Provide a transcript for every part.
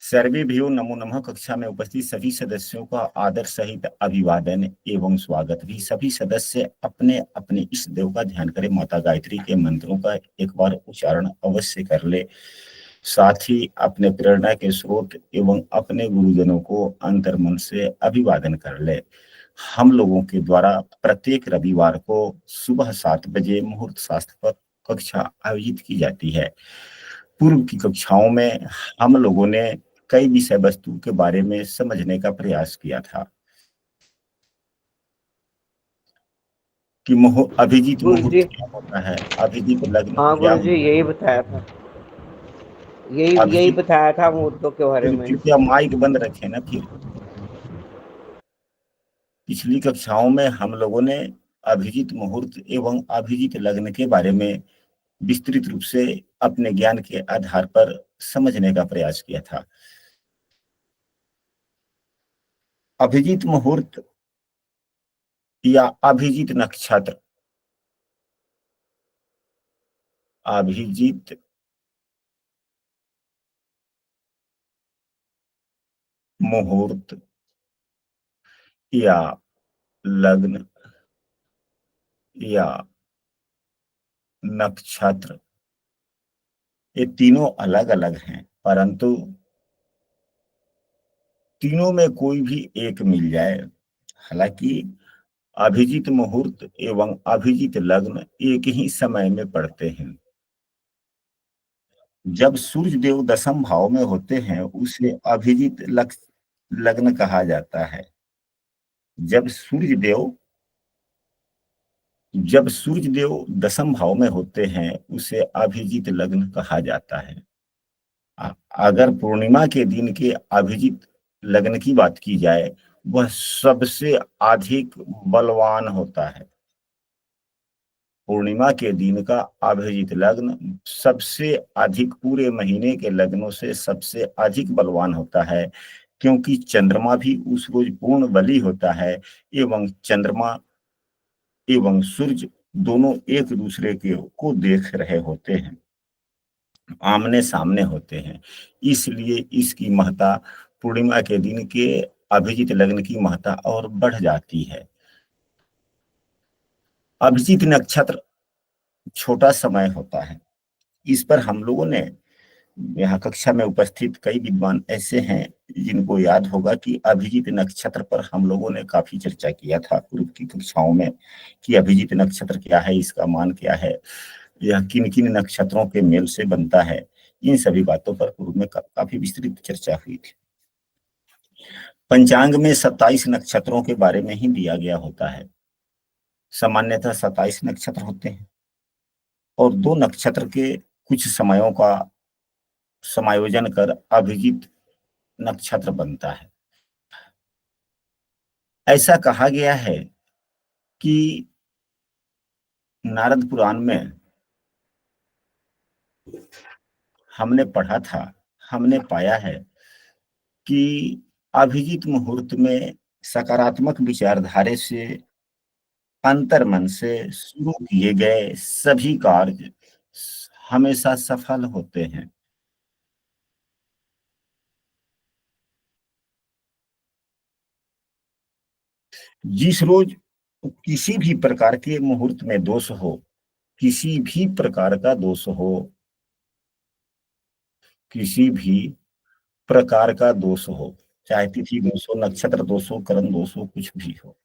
सर्वेभ्यो नमो नमः। कक्षा में उपस्थित सभी सदस्यों का आदर सहित अभिवादन एवं स्वागत भी। सभी सदस्य अपने अपने इष्ट देव का ध्यान करें। माता गायत्री के मंत्रों का एक बार उच्चारण अवश्य कर ले। साथ ही अपने प्रेरणा के स्रोत एवं अपने गुरुजनों को अंतर्मन से अभिवादन कर ले। हम लोगों के द्वारा प्रत्येक रविवार को सुबह 7 बजे मुहूर्त शास्त्र पर कक्षा आयोजित की जाती है। पूर्व की कक्षाओं में हम लोगों ने कई विषय वस्तु के बारे में समझने का प्रयास किया था कि अभिजीत गुरु मुहूर्त जी। क्या होता है, अभिजीत लग्न हाँ क्या गुरु जी, होता यही है। बताया था, यही अभिजीत, बताया था मुहूर्तों के बारे फिर में। कृपया माइक बंद रखें ना। फिर पिछली कक्षाओं में हम लोगों ने अभिजीत मुहूर्त एवं अभिजीत लग्न के बारे में विस्तृत रूप से अपने ज्ञान के आधार पर समझने का प्रयास किया था। अभिजीत मुहूर्त या अभिजीत नक्षत्र, अभिजीत मुहूर्त या लग्न या नक्षत्र, ये तीनों अलग अलग हैं, परंतु तीनों में कोई भी एक मिल जाए। हालांकि अभिजीत मुहूर्त एवं अभिजीत लग्न एक ही समय में पड़ते हैं। जब सूर्य देव दशम भाव में होते हैं उसे अभिजीत लग्न कहा जाता है। जब सूर्य देव जब सूर्य देव दशम भाव में होते हैं उसे अभिजीत लग्न कहा जाता है। अगर पूर्णिमा के दिन के अभिजीत लग्न की बात की जाए, वह सबसे अधिक बलवान होता है। पूर्णिमा के दिन का अभिजीत लग्न सबसे अधिक, पूरे महीने के लग्नों से सबसे अधिक बलवान होता है, क्योंकि चंद्रमा भी उस रोज पूर्ण बली होता है एवं चंद्रमा एवं सूर्य दोनों एक दूसरे के को देख रहे होते हैं, आमने सामने होते हैं। इसलिए इसकी महत्ता पूर्णिमा के दिन के अभिजीत लग्न की महत्ता और बढ़ जाती है। अभिजीत नक्षत्र छोटा समय होता है। इस पर हम लोगों ने यहाँ कक्षा में उपस्थित कई विद्वान ऐसे हैं जिनको याद होगा कि अभिजीत नक्षत्र पर हम लोगों ने काफी चर्चा किया था पूर्व की कक्षाओं में कि अभिजीत नक्षत्र क्या है, इसका मान क्या है, यह किन किन नक्षत्रों के मेल से बनता है। इन सभी बातों पर पूर्व में काफी विस्तृत चर्चा हुई थी। पंचांग में 27 नक्षत्रों के बारे में ही दिया गया होता है। सामान्यतः 27 नक्षत्र होते हैं और 2 नक्षत्र के कुछ समयों का समायोजन कर अभिजीत नक्षत्र बनता है। ऐसा कहा गया है कि नारद पुराण में हमने पढ़ा था, हमने पाया है कि अभिजीत मुहूर्त में सकारात्मक विचारधारे से अंतर्मन से शुरू किए गए सभी कार्य हमेशा सफल होते हैं। जिस रोज किसी भी प्रकार के मुहूर्त में दोष हो, किसी भी प्रकार का दोष हो, किसी भी प्रकार का दोष हो, चाहे तिथि दोष हो, नक्षत्र दोष हो, करण दोष हो, कुछ भी हो,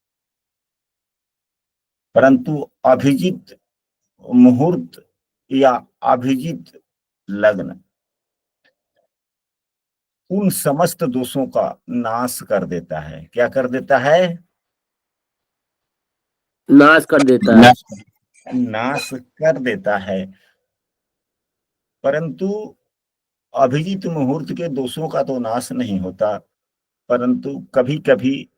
परंतु अभिजीत मुहूर्त या अभिजीत लग्न उन समस्त दोषों का नाश कर देता है। क्या कर देता है? नाश कर देता है। नाश कर देता है। परंतु अभिजीत मुहूर्त के दोषों का तो नाश नहीं होता, परंतु कभी कभी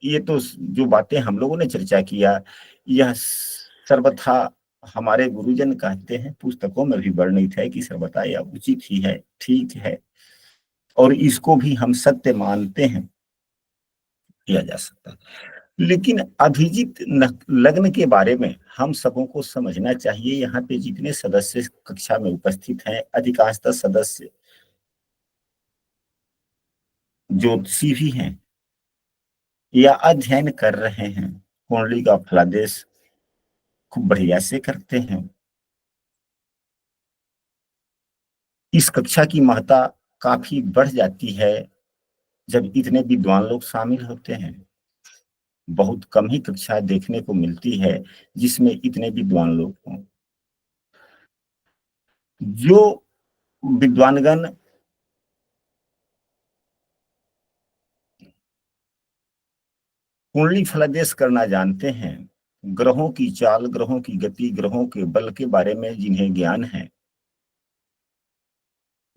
ये तो जो बातें हम लोगों ने चर्चा किया, यह सर्वथा हमारे गुरुजन कहते हैं, पुस्तकों में भी वर्णित है कि सर्वथा यह उचित ही है, ठीक है, और इसको भी हम सत्य मानते हैं, किया जा सकता है। लेकिन अभिजीत लग्न के बारे में हम सबों को समझना चाहिए। यहाँ पे जितने सदस्य कक्षा में उपस्थित हैं, अधिकांशतः सदस्य ज्योतिषी भी हैं या अध्ययन कर रहे हैं, कुंडली का फलादेश खूब बढ़िया से करते हैं, इस कक्षा की महत्ता काफी बढ़ जाती है जब इतने विद्वान लोग शामिल होते हैं। बहुत कम ही कक्षा देखने को मिलती है जिसमें इतने विद्वान लोग हों। जो विद्वानगण कुंडली फलादेश करना जानते हैं, ग्रहों की चाल, ग्रहों की गति, ग्रहों के बल के बारे में जिन्हें ज्ञान है,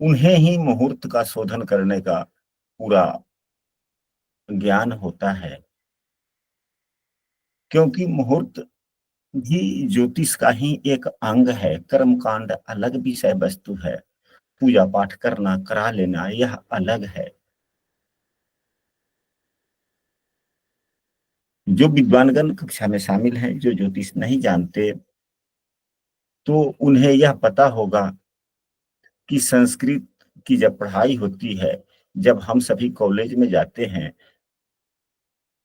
उन्हें ही मुहूर्त का शोधन करने का पूरा ज्ञान होता है, क्योंकि मुहूर्त भी ज्योतिष का ही एक अंग है। कर्मकांड अलग विषय वस्तु है, पूजा पाठ करना, करा लेना, यह अलग है। जो विद्वानगण कक्षा में शामिल हैं, जो ज्योतिष नहीं जानते, तो उन्हें यह पता होगा कि संस्कृत की जब पढ़ाई होती है, जब हम सभी कॉलेज में जाते हैं,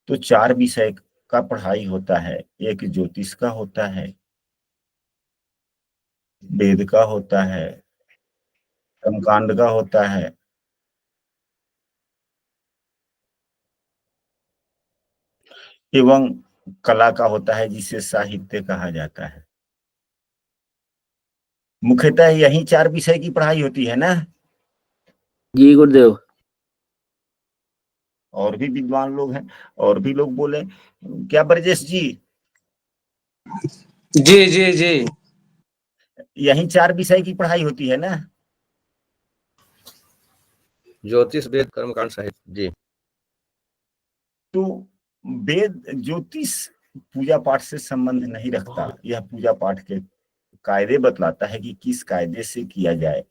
तो 4 विषय का पढ़ाई होता है। एक ज्योतिष का होता है, वेद का होता है, कर्मकांड का होता है, एवं कला का होता है, जिसे साहित्य कहा जाता है। मुख्यतः यही 4 विषय की पढ़ाई होती है ना। जी गुरुदेव। और भी विद्वान लोग हैं, और भी लोग बोले, क्या ब्रजेश जी? जी जी जी। यही 4 विषय की पढ़ाई होती है ना। ज्योतिष, वेद, कर्मकांड, साहित्य। जी। तो वेद, ज्योतिष पूजा पाठ से संबंध नहीं रखता। यह पूजा पाठ के कायदे बतलाता है कि किस कायदे से किया जाए।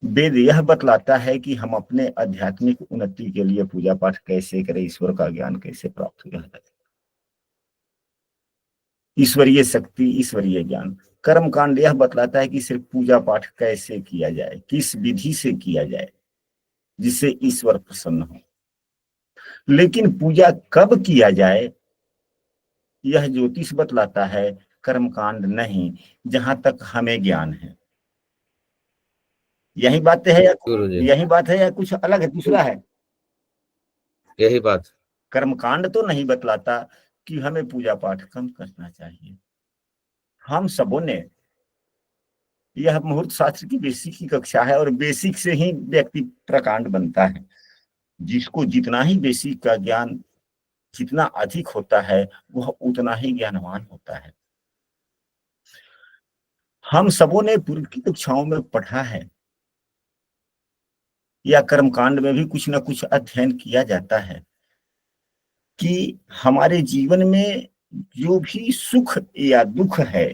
वेद यह बतलाता है कि हम अपने आध्यात्मिक उन्नति के लिए पूजा पाठ कैसे करें, ईश्वर का ज्ञान कैसे प्राप्त किया जाए, ईश्वरीय शक्ति, ईश्वरीय ज्ञान। कर्म कांड यह बतलाता है कि सिर्फ पूजा पाठ कैसे किया जाए, किस विधि से किया जाए जिससे ईश्वर प्रसन्न हो। लेकिन पूजा कब किया जाए, यह ज्योतिष बतलाता है, कर्मकांड नहीं, जहां तक हमें ज्ञान है। यही बात है गुरु जी, यही बात है या कुछ अलग है, दूसरा है? यही बात। कर्मकांड तो नहीं बतलाता कि हमें पूजा पाठ कम करना चाहिए। हम सबों ने, यह मुहूर्त शास्त्र की बेसिक की कक्षा है, और बेसिक से ही व्यक्ति प्रकांड बनता है। जिसको जितना ही बेसिक का ज्ञान जितना अधिक होता है, वह उतना ही ज्ञानवान होता है। हम सबों ने पूर्व की कक्षाओं में पढ़ा है, या कर्मकांड में भी कुछ ना कुछ अध्ययन किया जाता है कि हमारे जीवन में जो भी सुख या दुख है,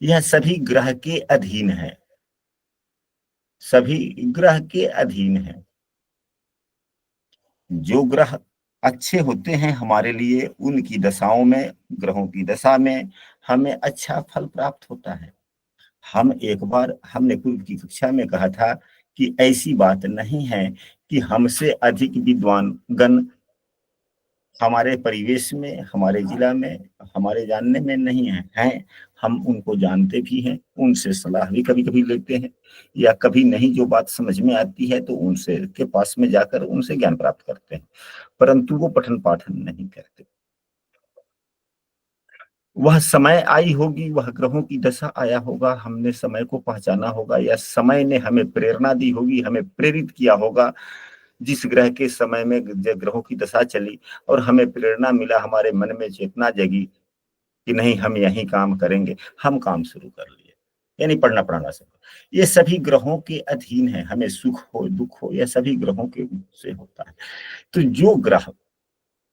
यह सभी ग्रह के अधीन है, सभी ग्रह के अधीन है। जो ग्रह अच्छे होते हैं हमारे लिए, उनकी दशाओं में, ग्रहों की दशा में हमें अच्छा फल प्राप्त होता है। हमने पूर्व की कक्षा में कहा था कि ऐसी बात नहीं है कि हमसे अधिक विद्वान गण हमारे परिवेश में, हमारे जिला में, हमारे जानने में नहीं हैं। हम उनको जानते भी हैं, उनसे सलाह भी कभी कभी लेते हैं, या कभी नहीं जो बात समझ में आती है तो उनसे के पास में जाकर उनसे ज्ञान प्राप्त करते हैं, परंतु वो पठन पाठन नहीं करते। वह समय आई होगी, वह ग्रहों की दशा आया होगा, हमने समय को पहचाना होगा, या समय ने हमें प्रेरणा दी होगी, हमें प्रेरित किया होगा। जिस ग्रह के समय में ग्रहों की दशा चली और हमें प्रेरणा मिला, हमारे मन में चेतना जगी कि नहीं, हम यही काम करेंगे, हम काम शुरू कर लिए, यानी पढ़ना पढ़ाना सब। ये सभी ग्रहों के अधीन है। हमें सुख हो दुख हो, यह सभी ग्रहों के से होता है। तो जो ग्रह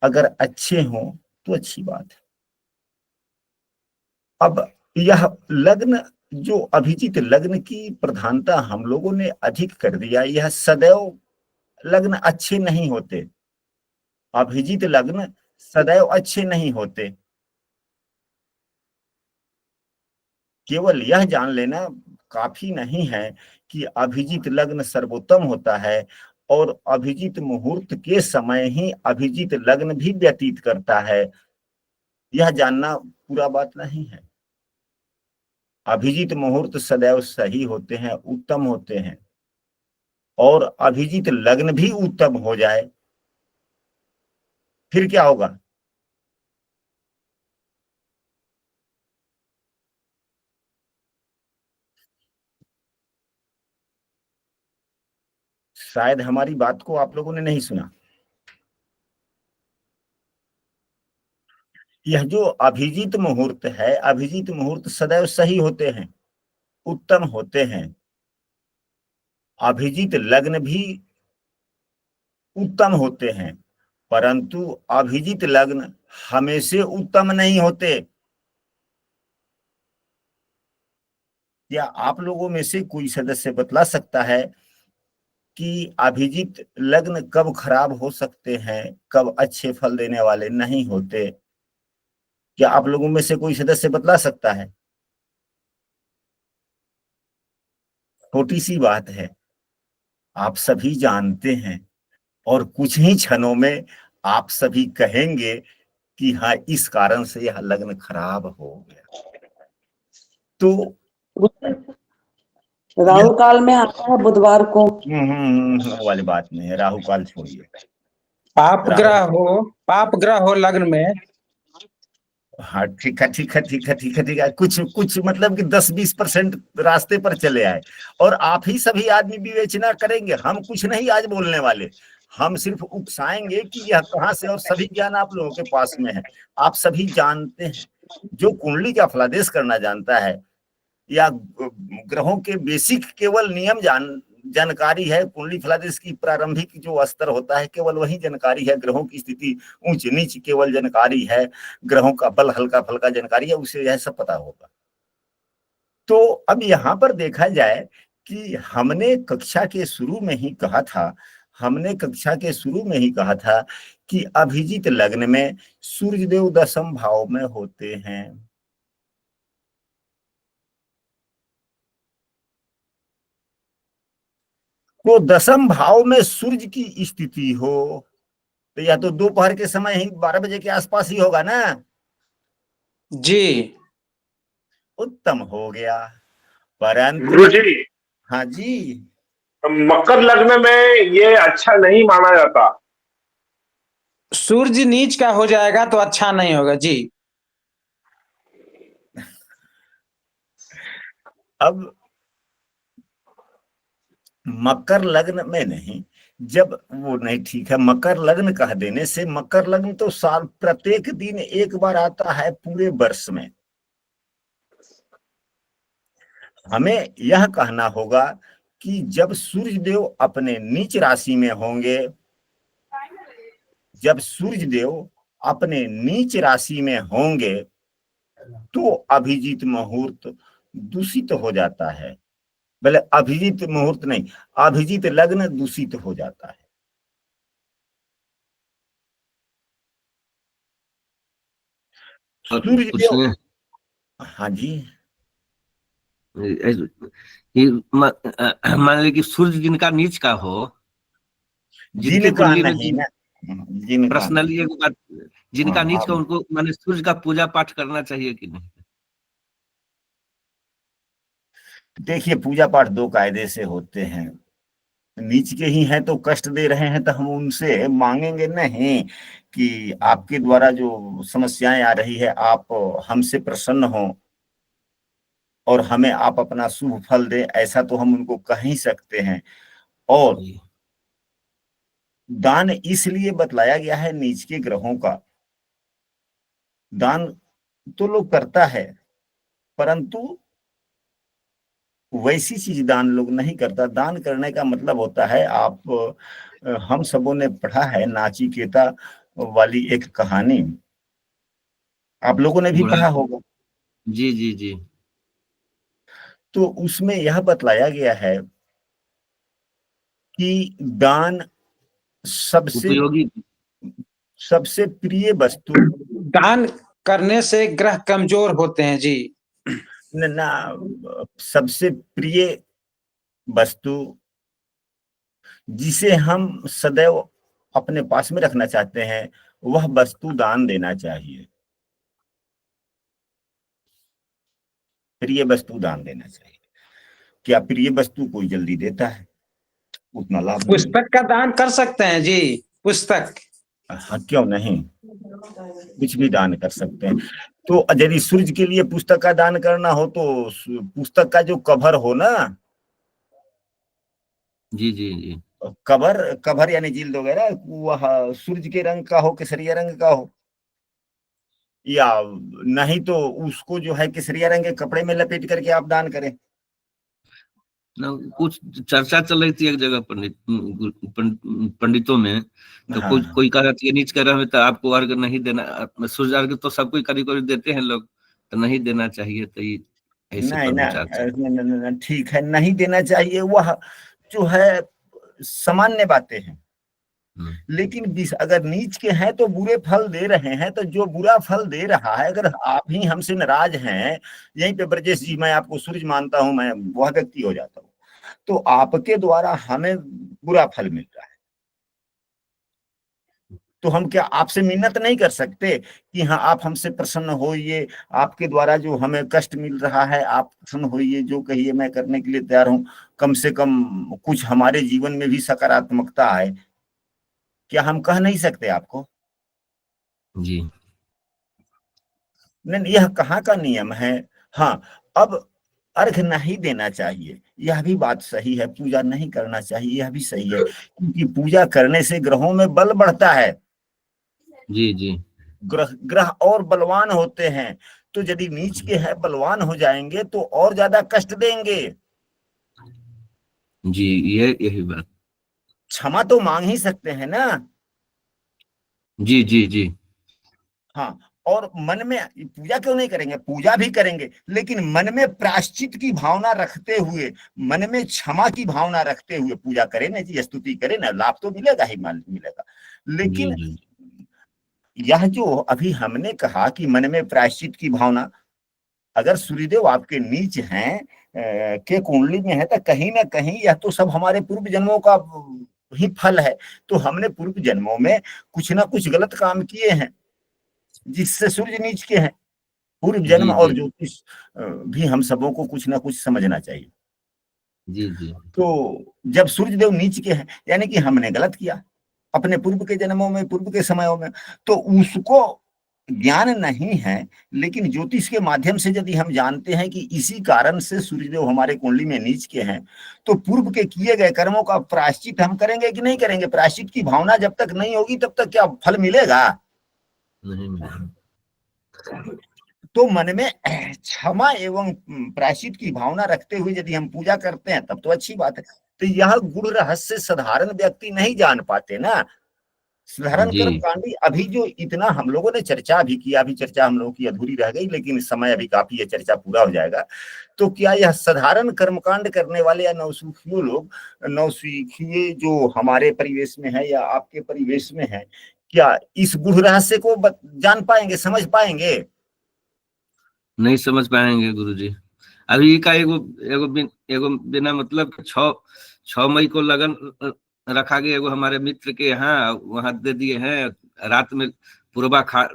अगर अच्छे हों तो अच्छी बात है। अब यह लग्न, जो अभिजीत लग्न की प्रधानता हम लोगों ने अधिक कर दिया, यह सदैव लग्न अच्छे नहीं होते। अभिजीत लग्न सदैव अच्छे नहीं होते। केवल यह जान लेना, काफी नहीं है कि अभिजीत लग्न सर्वोत्तम होता है और अभिजीत मुहूर्त के समय ही अभिजीत लग्न भी व्यतीत करता है, यह जानना पूरा बात नहीं है। अभिजीत मुहूर्त सदैव सही होते हैं, उत्तम होते हैं, और अभिजीत लग्न भी उत्तम हो जाए फिर क्या होगा? शायद हमारी बात को आप लोगों ने नहीं सुना। यह जो अभिजीत मुहूर्त है, अभिजीत मुहूर्त सदैव सही होते हैं, उत्तम होते हैं। अभिजीत लग्न भी उत्तम होते हैं, परंतु अभिजीत लग्न हमेशा उत्तम नहीं होते। क्या आप लोगों में से कोई सदस्य बतला सकता है कि अभिजीत लग्न कब खराब हो सकते हैं, कब अच्छे फल देने वाले नहीं होते? क्या आप लोगों में से कोई सदस्य बतला सकता है? छोटी सी बात है, आप सभी जानते हैं, और कुछ ही क्षणों में आप सभी कहेंगे कि हाँ, इस कारण से यह लग्न खराब हो गया। तो राहु काल में आता है बुधवार को। वो वाली बात नहीं है, राहु काल छोड़िए। पाप ग्रह हो लग्न में। हाँ, ठीक है ठीक है ठीक है ठीक है ठीक है, कुछ कुछ मतलब कि 10-20% रास्ते पर चले आए, और आप ही सभी आदमी विवेचना करेंगे। हम कुछ नहीं आज बोलने वाले, हम सिर्फ उकसाएंगे कि यह कहाँ से, और सभी ज्ञान आप लोगों के पास में है, आप सभी जानते हैं। जो कुंडली का फलादेश करना जानता है या ग्रहों के बेसिक केवल नियम जानकारी है, कुंडली फलादेश की प्रारंभिक जो स्तर होता है केवल वही जानकारी है, ग्रहों की स्थिति ऊंच नीच केवल जानकारी है, ग्रहों का बल हल्का फल्का जानकारी है, उसे यह सब पता होगा। तो अब यहाँ पर देखा जाए कि हमने कक्षा के शुरू में ही कहा था, कि अभिजीत लग्न में सूर्यदेव 10वें भाव में होते हैं। तो 10वें भाव में सूर्य की स्थिति हो तो या तो दोपहर के समय ही 12 बजे के आसपास ही होगा ना जी, उत्तम हो गया। परंतु गुरु जी, हाँ जी, मकर लग्न में ये अच्छा नहीं माना जाता। सूर्य नीच का हो जाएगा तो अच्छा नहीं होगा जी। अब मकर लग्न में नहीं, जब वो नहीं, ठीक है, मकर लग्न कह देने से, मकर लग्न तो साल प्रत्येक दिन एक बार आता है पूरे वर्ष में। हमें यह कहना होगा कि जब सूर्य देव अपने नीच राशि में होंगे, जब सूर्य देव अपने नीच राशि में होंगे तो अभिजीत मुहूर्त दूषित हो जाता है। भले अभिजीत मुहूर्त नहीं, अभिजीत लग्न दूषित हो जाता है। सूर्य देव, हाँ जी, मान लीजिए कि सूर्य जिनका नीच का हो, जिनके जिनका कुंडली में नहीं ना, जिनका पर्सनली एक बात, जिनका नीच का, उनको माने सूर्य का पूजा पाठ करना चाहिए कि नहीं? देखिए, पूजा पाठ दो कायदे से होते हैं। नीच के ही हैं तो कष्ट दे रहे हैं तो हम उनसे मांगेंगे नहीं कि आपके द्वारा जो समस्याएं आ रही है आप हमसे प्रसन्न हो और हमें आप अपना शुभ फल दे, ऐसा तो हम उनको कह ही सकते हैं। और दान इसलिए बतलाया गया है नीच के ग्रहों का, दान तो लोग करता है परंतु वैसी चीज दान लोग नहीं करता। दान करने का मतलब होता है, आप हम सबों ने पढ़ा है नाचिकेता वाली एक कहानी, आप लोगों ने भी पढ़ा होगा। जी जी जी। तो उसमें यह बतलाया गया है कि दान सबसे उपयोगी, सबसे प्रिय वस्तु, दान करने से ग्रह कमजोर होते हैं जी। ना सबसे प्रिय वस्तु जिसे हम सदैव अपने पास में रखना चाहते हैं, वह वस्तु दान देना चाहिए। प्रिय वस्तु दान देना चाहिए। क्या प्रिय वस्तु कोई जल्दी देता है? उतना लाभ नहीं। पुस्तक का दान कर सकते हैं जी, पुस्तक। हाँ, क्यों नहीं, कुछ भी दान कर सकते हैं। तो यदि सूर्य के लिए पुस्तक का दान करना हो तो पुस्तक का जो कवर हो ना, जी जी जी। कवर कवर यानी जिल्द वगैरह, वह सूर्य के रंग का हो, केसरिया रंग का हो, या नहीं तो उसको जो है केसरिया रंग के कपड़े में लपेट करके आप दान करें। कुछ चर्चा चल रही थी एक जगह पंडितों में, तो हाँ। कोई कह रहा था नीच कर रहा है तो आपको अर्घ नहीं देना, सूर्य अर्घ तो सब कोई करीब करीब देते हैं लोग, तो नहीं देना चाहिए, तो ये ऐसे नहीं पर ना, विचार चल। ठीक है, नहीं देना चाहिए, वह जो है सामान्य बातें हैं। लेकिन अगर नीच के हैं तो बुरे फल दे रहे हैं, तो जो बुरा फल दे रहा है, अगर आप ही हमसे नाराज हैं, यहीं पे ब्रजेश जी, मैं आपको सूर्य मानता हूं, मैं वह व्यक्ति हो जाता हूं, तो आपके द्वारा हमें बुरा फल मिल रहा है, तो हम क्या आपसे मिन्नत नहीं कर सकते कि हाँ आप हमसे प्रसन्न होइए, आपके द्वारा जो हमें कष्ट मिल रहा है आप प्रसन्न होइए, जो कहिए मैं करने के लिए तैयार हूं, कम से कम कुछ हमारे जीवन में भी सकारात्मकता आए, क्या हम कह नहीं सकते आपको? जी नहीं, यह कहाँ का नियम है? हाँ, अब अर्घ नहीं देना चाहिए, यह भी बात सही है, पूजा नहीं करना चाहिए, यह भी सही है, क्योंकि पूजा करने से ग्रहों में बल बढ़ता है, जी जी ग्रह और बलवान होते हैं, तो यदि नीच के हैं बलवान हो जाएंगे तो और ज्यादा कष्ट देंगे। जी, यही बात। क्षमा तो मांग ही सकते हैं ना। जी जी जी हाँ, और मन में पूजा क्यों नहीं करेंगे, पूजा भी करेंगे, लेकिन मन में प्रायश्चित की भावना रखते हुए, मन में क्षमा की भावना रखते हुए पूजा करें ना जी, स्तुति करें ना, लाभ तो मिलेगा ही मिलेगा। जी लेकिन जी यह जो अभी हमने कहा कि मन में प्रायश्चित की भावना, अगर सूर्यदेव आपके नीच हैं के कुंडली में है, तो कहीं ना कहीं यह तो सब हमारे पूर्व जन्मों का ही फल है, तो हमने पूर्व जन्मों में कुछ ना कुछ गलत काम किए हैं जिससे सूर्य नीच के हैं। पूर्व जन्म जी और जी ज्योतिष भी हम सबों को कुछ ना कुछ समझना चाहिए। जी जी तो जब सूर्य देव नीच के हैं, यानी कि हमने गलत किया अपने पूर्व के जन्मों में, पूर्व के समयों में, तो उसको ज्ञान नहीं है, लेकिन ज्योतिष के माध्यम से यदि हम जानते हैं कि इसी कारण से सूर्यदेव हमारे कुंडली में नीच के हैं, तो पूर्व के किए गए कर्मों का प्रायश्चित हम करेंगे कि नहीं करेंगे? प्रायश्चित की भावना जब तक नहीं होगी तब तक क्या फल मिलेगा? नहीं मिला। तो मन में क्षमा एवं प्रायश्चित की भावना रखते हुए यदि हम पूजा करते हैं तब तो अच्छी बात है। तो यह गुण रहस्य साधारण व्यक्ति नहीं जान पाते ना। साधारण जी कर्मकांडी अभी जो इतना हम लोगों ने चर्चा भी किया, अभी चर्चा हम लोगों की अधूरी रह गई, लेकिन समय अभी काफी है, चर्चा पूरा हो जाएगा। तो क्या यह साधारण कर्मकांड करने वाले या नौसिखिए लोग, नौसिखिए जो हमारे परिवेश में है या आपके परिवेश में है, क्या इस गुण रहस्य को जान पाएंगे, समझ पाएंगे? नहीं समझ पाएंगे गुरुजी। अभी का एगो बिना मतलब 6 मई को लगन रखा गया एगो हमारे मित्र के यहाँ, वहां दे दिए हैं। रात में पूर्वा खा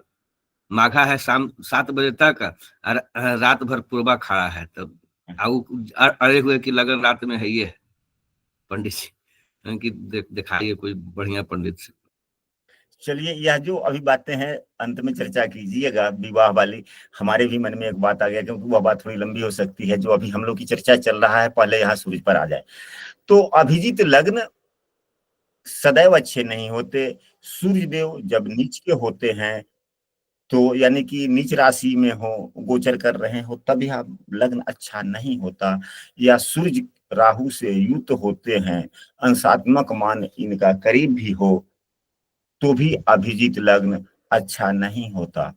माघा है, शाम 7 बजे तक, और रात भर पूर्वा खड़ा है, तब अड़े हुए कि लगन रात में है ये है। पंडित जी कि दिखाइए कोई बढ़िया पंडित से। चलिए, यह जो अभी बातें हैं अंत में चर्चा कीजिएगा विवाह वाली। हमारे भी मन में एक बात आ गया, क्योंकि वह बात थोड़ी लंबी हो सकती है, जो अभी हम लोग की चर्चा चल रहा है, पहले यहाँ सूर्य पर आ जाए। तो अभिजीत लग्न सदैव अच्छे नहीं होते। सूर्य देव जब नीच के होते हैं, तो यानी कि नीच राशि में हो, गोचर कर रहे हो, तब यह लग्न अच्छा नहीं होता। या सूर्य राहु से युक्त होते हैं, अंशात्मक मान इनका करीब भी हो, तो भी अभिजीत लग्न अच्छा नहीं होता।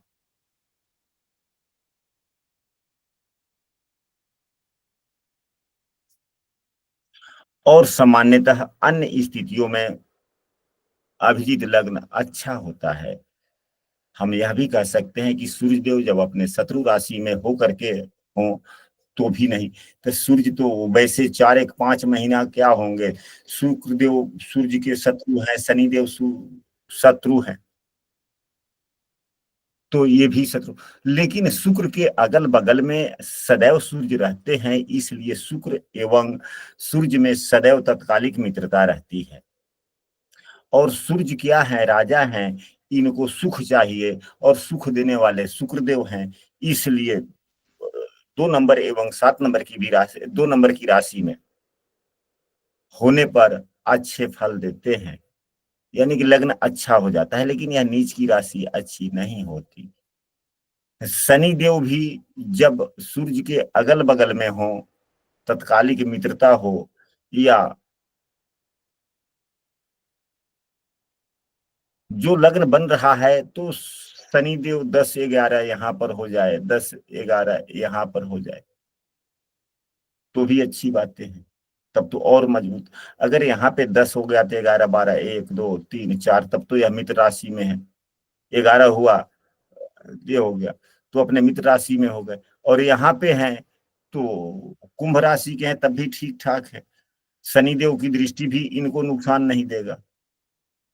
और सामान्यतः अन्य स्थितियों में अभिजीत लग्न अच्छा होता है। हम यह भी कह सकते हैं कि सूर्यदेव जब अपने शत्रु राशि में हो करके हों, तो भी नहीं। तो सूर्य तो वैसे 4-5 महीना क्या होंगे, शुक्रदेव सूर्य के शत्रु हैं, शनिदेव शत्रु हैं, तो ये भी शत्रु। लेकिन शुक्र के अगल बगल में सदैव सूर्य रहते हैं, इसलिए शुक्र एवं सूर्य में सदैव तत्कालिक मित्रता रहती है। और सूर्य क्या है, राजा हैं, इनको सुख चाहिए और सुख देने वाले शुक्रदेव हैं, इसलिए 2 नंबर एवं 7 नंबर की भी राशि, 2 नंबर की राशि में होने पर अच्छे फल देते हैं, यानी कि लग्न अच्छा हो जाता है। लेकिन यह नीच की राशि अच्छी नहीं होती। शनि देव भी जब सूर्य के अगल बगल में हो, तत्कालिक मित्रता हो, या जो लग्न बन रहा है तो शनि देव 10-11 यहाँ पर हो जाए, 10-11 यहाँ पर हो जाए तो भी अच्छी बातें हैं, तब तो और मजबूत। अगर यहाँ पे 10 हो गया तो 11, 12, 1, 2, 3, 4, तब तो यह मित्र राशि में है। 11 हुआ, ये हो गया तो अपने मित्र राशि में हो गए। और यहाँ पे हैं तो कुंभ राशि के हैं, तब भी ठीक ठाक है। शनिदेव की दृष्टि भी इनको नुकसान नहीं देगा।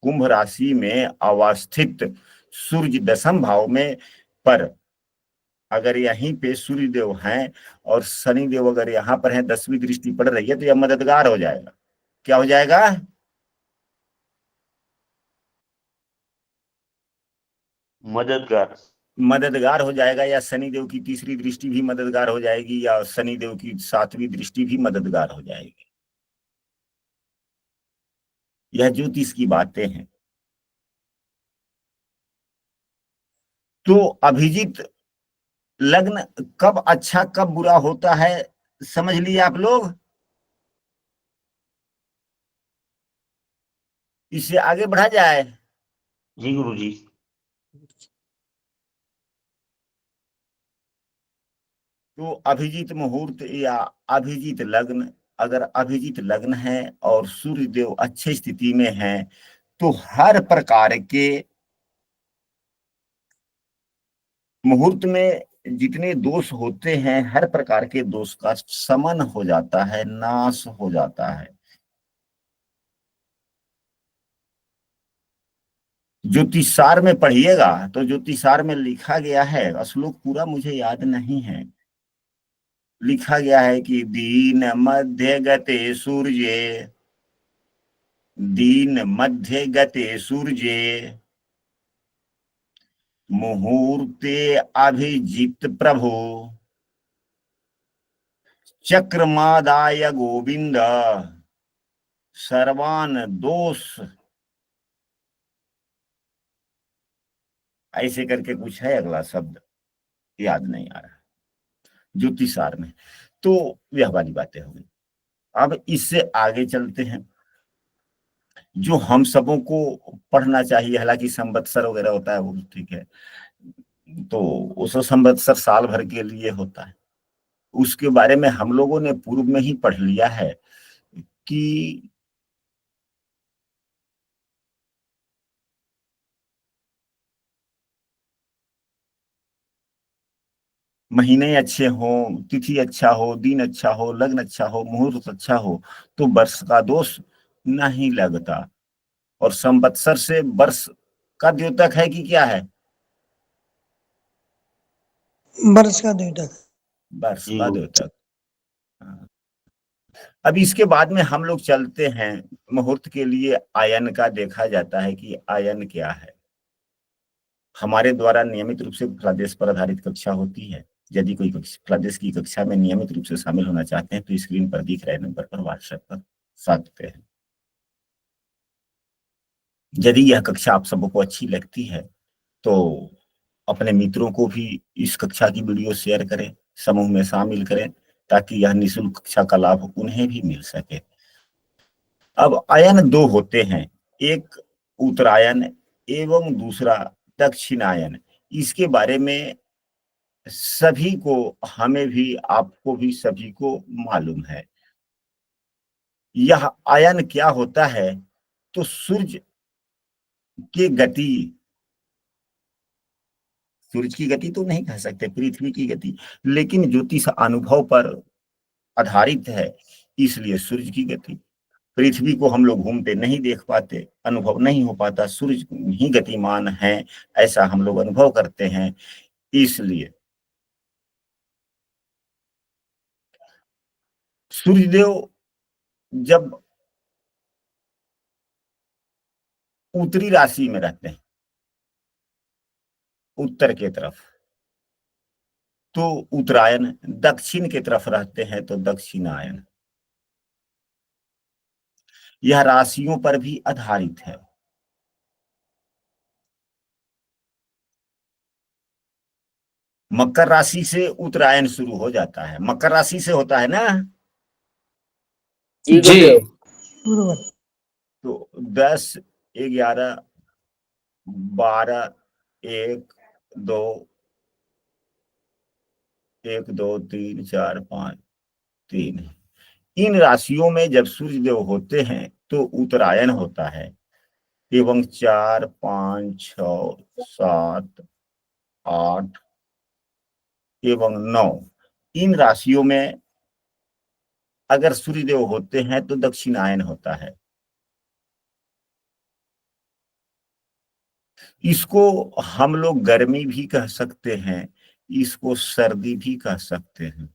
कुंभ राशि में अवस्थित सूर्य 10वें भाव में, पर अगर यहीं पे सूर्य देव हैं और शनि देव अगर यहाँ पर है, 10वीं दृष्टि पड़ रही है, तो यह मददगार हो जाएगा। क्या हो जाएगा? मददगार हो जाएगा, या शनिदेव की तीसरी दृष्टि भी मददगार हो जाएगी, या शनिदेव की 7वीं दृष्टि भी मददगार हो जाएगी। यह ज्योतिष की बातें हैं। तो अभिजीत लग्न कब अच्छा कब बुरा होता है, समझ लिए आप लोग? इससे आगे बढ़ा जाए। जी गुरुजी। तो अभिजीत मुहूर्त या अभिजीत लग्न, अगर अभिजीत लग्न है और सूर्य देव अच्छी स्थिति में है, तो हर प्रकार के मुहूर्त में जितने दोष होते हैं, हर प्रकार के दोष का शमन हो जाता है, नाश हो जाता है। ज्योतिषार में पढ़िएगा तो ज्योतिषार में लिखा गया है, श्लोक पूरा मुझे याद नहीं है, लिखा गया है कि दीन मध्य गते सूर्ये, दीन मध्य गते सूर्ये मुहूर्ते अभिजित प्रभु चक्रमादाय गोविंद सर्वान दोष, ऐसे करके कुछ है, अगला शब्द याद नहीं आ रहा ज्योतिषार में। तो यह वाली बातें हो गई। अब इससे आगे चलते हैं, जो हम सबों को पढ़ना चाहिए। हालांकि संवत्सर वगैरह होता है वो ठीक है, तो उस संवत्सर साल भर के लिए होता है, उसके बारे में हम लोगों ने पूर्व में ही पढ़ लिया है कि महीने अच्छे हो, तिथि अच्छा हो, दिन अच्छा हो, लग्न अच्छा हो, मुहूर्त अच्छा हो, तो वर्ष का दोष नहीं लगता। और संवत्सर से वर्ष का द्योतक है कि क्या है? वर्ष का द्योतक। वर्ष का द्योतक। अब इसके बाद में हम लोग चलते हैं, मुहूर्त के लिए आयन का देखा जाता है कि आयन क्या है। हमारे द्वारा नियमित रूप से प्रदेश पर आधारित कक्षा होती है। यदि कोई प्रदेश की कक्षा में नियमित रूप से शामिल होना चाहते हैं तो स्क्रीन पर दिख रहे नंबर पर व्हाट्सएप पर सकते हैं। यदि यह कक्षा आप सबको अच्छी लगती है तो अपने मित्रों को भी इस कक्षा की वीडियो शेयर करें, समूह में शामिल करें, ताकि यह निःशुल्क कक्षा का लाभ उन्हें भी मिल सके। अब आयन 2 होते हैं, एक उत्तरायण एवं दूसरा दक्षिणायन। इसके बारे में सभी को, हमें भी, आपको भी, सभी को मालूम है। यह आयन क्या होता है, तो सूर्य की गति सूरज की गति तो नहीं कह सकते, पृथ्वी की गति, लेकिन ज्योतिष अनुभव पर आधारित है, इसलिए सूरज की गति। पृथ्वी को हम लोग घूमते नहीं देख पाते, अनुभव नहीं हो पाता, सूरज ही गतिमान है ऐसा हम लोग अनुभव करते हैं। इसलिए सूर्यदेव जब उत्तरी राशि में रहते हैं, उत्तर के तरफ, तो उत्तरायण, दक्षिण की तरफ रहते हैं तो दक्षिणायन। यह राशियों पर भी आधारित है। मकर राशि से उत्तरायण शुरू हो जाता है, मकर राशि से होता है ना। जी पूर्व तो 10, 11, 12, 1, 2, 1, 2, 3, 4, 5, 3, इन राशियों में जब सूर्यदेव होते हैं तो उत्तरायण होता है, एवं 4, 5, 6, 7, 8 एवं 9 इन राशियों में अगर सूर्यदेव होते हैं तो दक्षिणायन होता है। इसको हम लोग गर्मी भी कह सकते हैं, इसको सर्दी भी कह सकते हैं।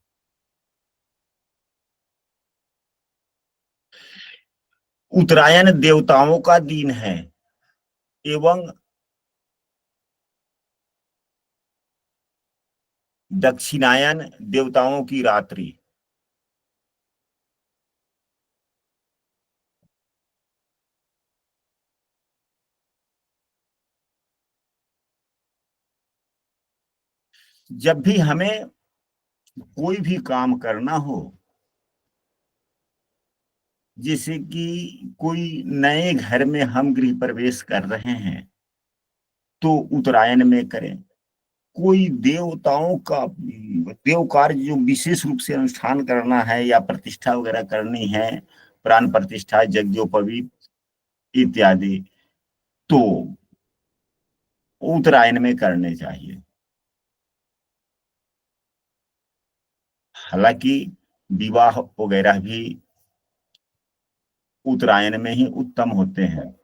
उत्तरायण देवताओं का दिन है एवं दक्षिणायन देवताओं की रात्रि। जब भी हमें कोई भी काम करना हो, जैसे कि कोई नए घर में हम गृह प्रवेश कर रहे हैं तो उत्तरायण में करें। कोई देवताओं का देव कार्य जो विशेष रूप से अनुष्ठान करना है या प्रतिष्ठा वगैरह करनी है, प्राण प्रतिष्ठा, यज्ञोपवीत इत्यादि, तो उत्तरायण में करने चाहिए। हालांकि विवाह वगैरह भी उत्तरायण में ही उत्तम होते हैं।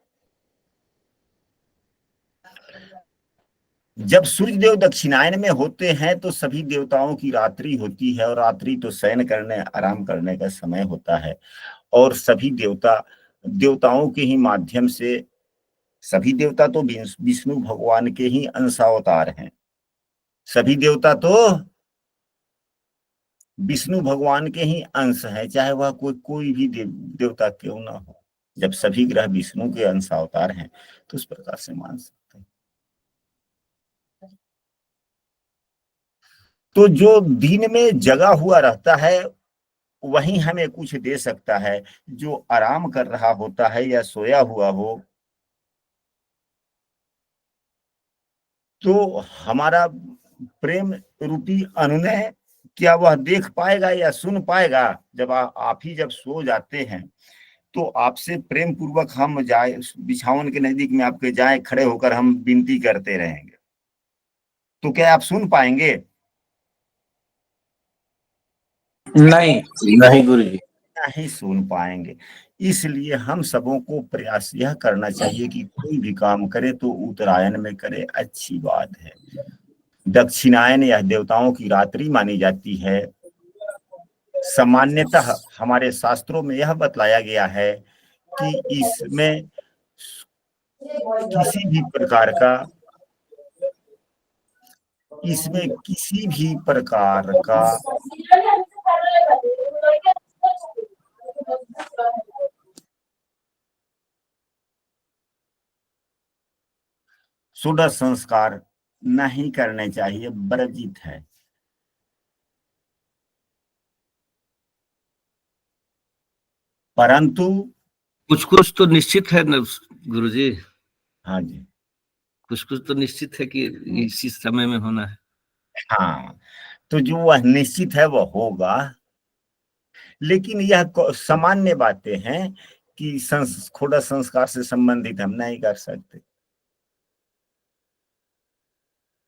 जब सूर्यदेव दक्षिणायन में होते हैं तो सभी देवताओं की रात्रि होती है, और रात्रि तो शयन करने, आराम करने का समय होता है, और सभी देवताओं के ही माध्यम से, सभी देवता तो विष्णु भगवान के ही अंशावतार हैं, सभी देवता तो विष्णु भगवान के ही अंश है, चाहे वह कोई भी देवता क्यों ना हो। जब सभी ग्रह विष्णु के अंशावतार हैं तो उस प्रकार से मान सकते हैं। तो जो दिन में जगा हुआ रहता है वही हमें कुछ दे सकता है, जो आराम कर रहा होता है या सोया हुआ हो तो हमारा प्रेम रूपी अनुनय क्या वह देख पाएगा या सुन पाएगा। जब आप ही जब सो जाते हैं तो आपसे प्रेम पूर्वक हम जाए, बिछावन के नजदीक में आपके जाए, खड़े होकर हम विनती करते रहेंगे, तो क्या आप सुन पाएंगे? नहीं गुरु जी। नहीं सुन पाएंगे। इसलिए हम सबों को प्रयास यह करना चाहिए कि कोई भी काम करे तो उत्तरायण में करे, अच्छी बात है। दक्षिणायन यह देवताओं की रात्रि मानी जाती है। सामान्यतः हमारे शास्त्रों में यह बतलाया गया है कि इसमें किसी भी प्रकार का षोडश संस्कार नहीं करने चाहिए, वर्जित है। परंतु कुछ कुछ तो निश्चित है न गुरुजी, हाँ जी, कुछ कुछ तो निश्चित है कि इसी समय में होना है। हाँ, तो जो वह निश्चित है वह होगा, लेकिन यह सामान्य बातें हैं कि षोडश संस्कार से संबंधित हम नहीं कर सकते।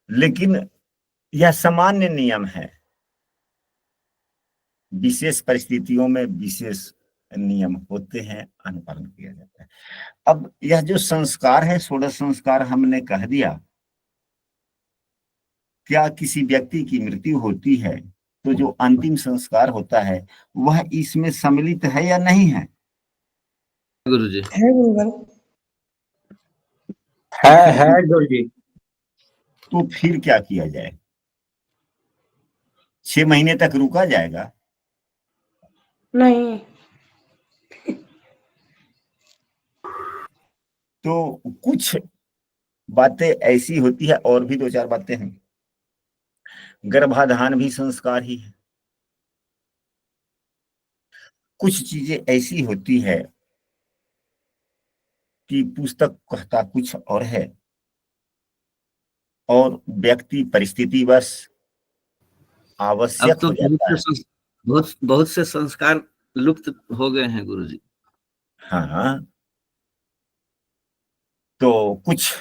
लेकिन यह सामान्य नियम है, विशेष परिस्थितियों में विशेष नियम होते हैं, अनुपालन किया जाता है। अब यह जो संस्कार है, 16 संस्कार हमने कह दिया, क्या किसी व्यक्ति की मृत्यु होती है तो जो अंतिम संस्कार होता है वह इसमें सम्मिलित है या नहीं है? गुरु जी। है गुरुवर। है गुरु जी। तो फिर क्या किया जाए? 6 महीने तक रुका जाएगा? नहीं, तो कुछ बातें ऐसी होती है, और भी 2-4 बातें हैं। गर्भाधान भी संस्कार ही है। कुछ चीजें ऐसी होती है कि पुस्तक कहता कुछ और है और व्यक्ति परिस्थिति बस अब आवश्यक तो हो जाता है। बहुत बहुत से संस्कार लुप्त हो गए हैं गुरु जी। हाँ, तो कुछ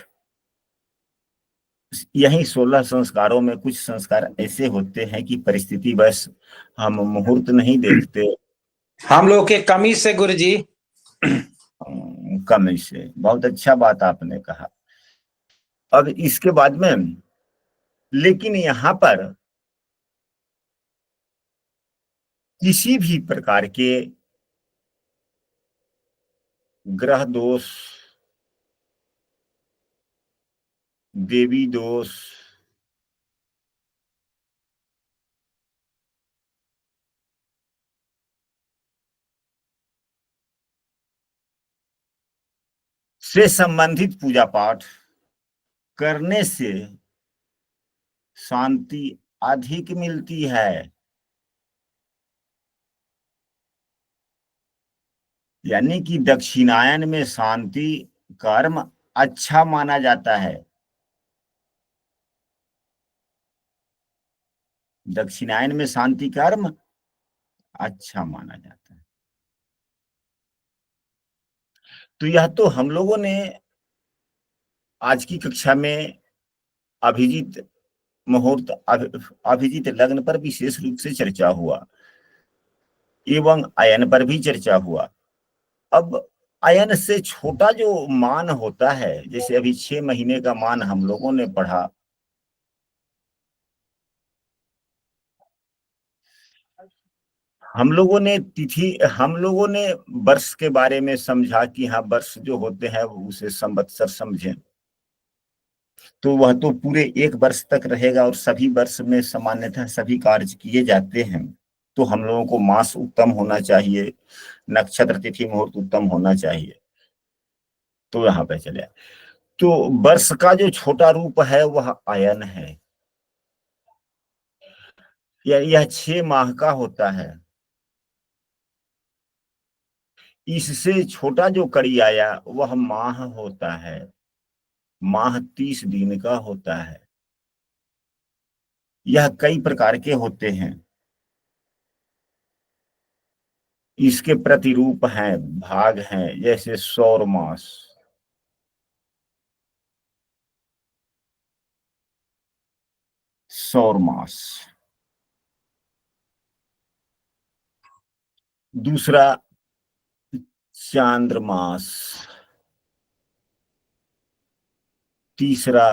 यही 16 संस्कारों में कुछ संस्कार ऐसे होते हैं कि परिस्थिति बस हम मुहूर्त नहीं देखते, हम लोग के कमी से गुरु जी। कमी से। बहुत अच्छा बात आपने कहा। अब इसके बाद में, लेकिन यहाँ पर किसी भी प्रकार के ग्रह दोष, देवी दोष, से संबंधित पूजा पाठ करने से शांति अधिक मिलती है। यानी कि दक्षिणायन में शांति कर्म अच्छा माना जाता है। दक्षिणायन में शांति कर्म अच्छा माना जाता है। तो यह तो हम लोगों ने आज की कक्षा में अभिजीत मुहूर्त, अभिजीत लग्न पर विशेष रूप से चर्चा हुआ एवं अयन पर भी चर्चा हुआ। अब अयन से छोटा जो मान होता है, जैसे अभी 6 महीने का मान हम लोगों ने पढ़ा, हम लोगों ने तिथि, हम लोगों ने वर्ष के बारे में समझा कि हाँ, वर्ष जो होते हैं उसे संवत्सर समझें, तो वह तो पूरे 1 वर्ष तक रहेगा और सभी वर्ष में सामान्यतः सभी कार्य किए जाते हैं। तो हम लोगों को मास उत्तम होना चाहिए, नक्षत्र तिथि मुहूर्त उत्तम होना चाहिए। तो यहाँ पे चले, तो वर्ष का जो छोटा रूप है वह अयन है। यह 6 माह का होता है। इससे छोटा जो कड़ी आया वह माह होता है। माह 30 दिन का होता है। यह कई प्रकार के होते हैं। इसके प्रतिरूप हैं, भाग हैं, जैसे सौर मास, सौर मास। दूसरा चांद्रमास, तीसरा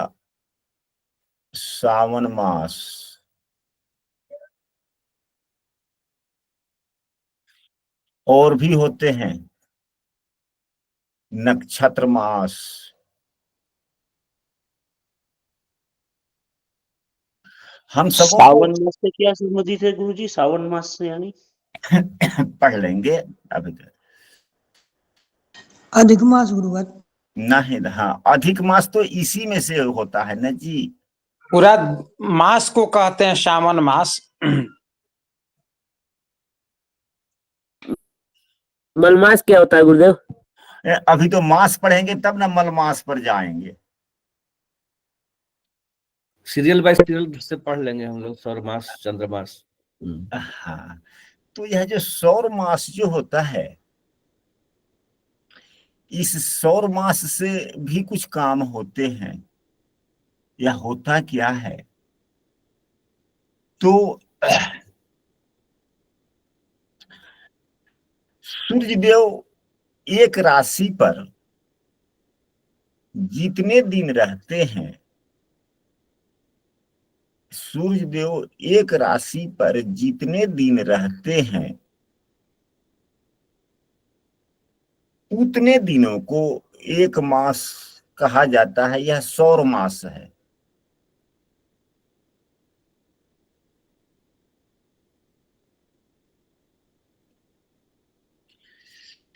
सावन मास, और भी होते हैं नक्षत्र मास। हम सबों को सावन मास से क्या संबंधित है गुरु जी? सावन मास से यानी पढ़ लेंगे अभी तक। अधिक मास गुरुवर। नहीं, हाँ, अधिक मास तो इसी में से होता है ना जी। पूरा मास को कहते हैं सावन मास। मलमास क्या होता है गुरुदेव? अभी तो मास पढ़ेंगे तब ना मलमास पर जाएंगे। सीरियल बाय सीरियल से पढ़ लेंगे हम लोग, सौर मास, चंद्रमास। हाँ, तो यह जो सौर मास जो होता है, इस सौर मास से भी कुछ काम होते हैं। यह होता क्या है, तो सूर्यदेव एक राशि पर जितने दिन रहते हैं, सूर्यदेव एक राशि पर जितने दिन रहते हैं उतने दिनों को एक मास कहा जाता है। यह सौर मास है।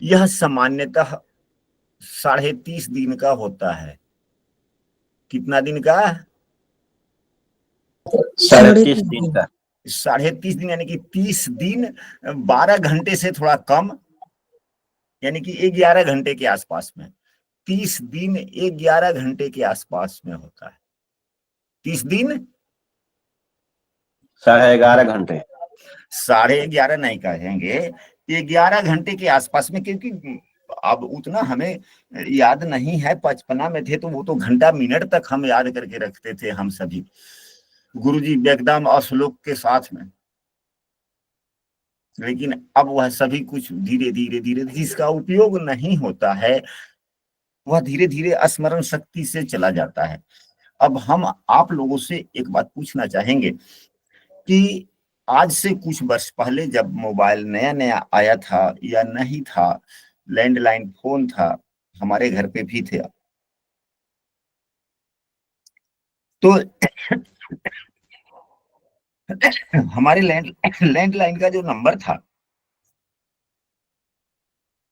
यह सामान्यतः 30.5 दिन का होता है। कितना दिन का? 30.5 दिन का। 30.5 दिन यानी कि 30 दिन 12 घंटे से थोड़ा कम, यानी कि 11 घंटे के आसपास में। 30 दिन 11 घंटे के आसपास में होता है। 30 दिन 11.5 घंटे। 11.5 नहीं कहेंगे, 11 घंटे के आसपास में, क्योंकि अब उतना हमें याद नहीं है। बचपना में थे तो वो तो घंटा मिनट तक हम याद करके रखते थे हम सभी, गुरुजी एकदम श्लोक के साथ में। लेकिन अब वह सभी कुछ धीरे धीरे धीरे जिसका उपयोग नहीं होता है वह धीरे धीरे स्मरण शक्ति से चला जाता है। अब हम आप लोगों से एक बात पूछना चाहेंगे कि आज से कुछ वर्ष पहले जब मोबाइल नया नया आया था या नहीं था, लैंडलाइन फोन था, हमारे घर पे भी थे, तो हमारे लैंडलाइन का जो नंबर था,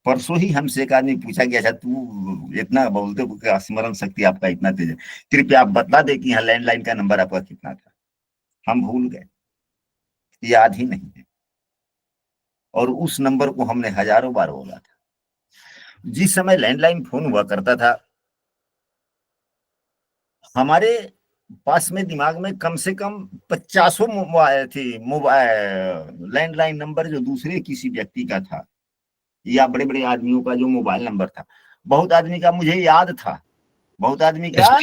परसों ही हमसे एक आदमी पूछा गया, अच्छा तू इतना बोलते हो, स्मरण शक्ति आपका इतना तेज है, कृपया आप बता दे कि यहाँ लैंडलाइन का नंबर आपका कितना था। हम भूल गए, याद ही नहीं है। और उस नंबर को हमने हजारों बार बोला था। जिस समय लैंडलाइन फोन हुआ करता था, हमारे पास में दिमाग में कम से कम 50 मोबाइल लैंडलाइन नंबर जो दूसरे किसी व्यक्ति का था या बड़े बड़े आदमियों का जो मोबाइल नंबर था, बहुत आदमी का मुझे याद था, बहुत आदमी का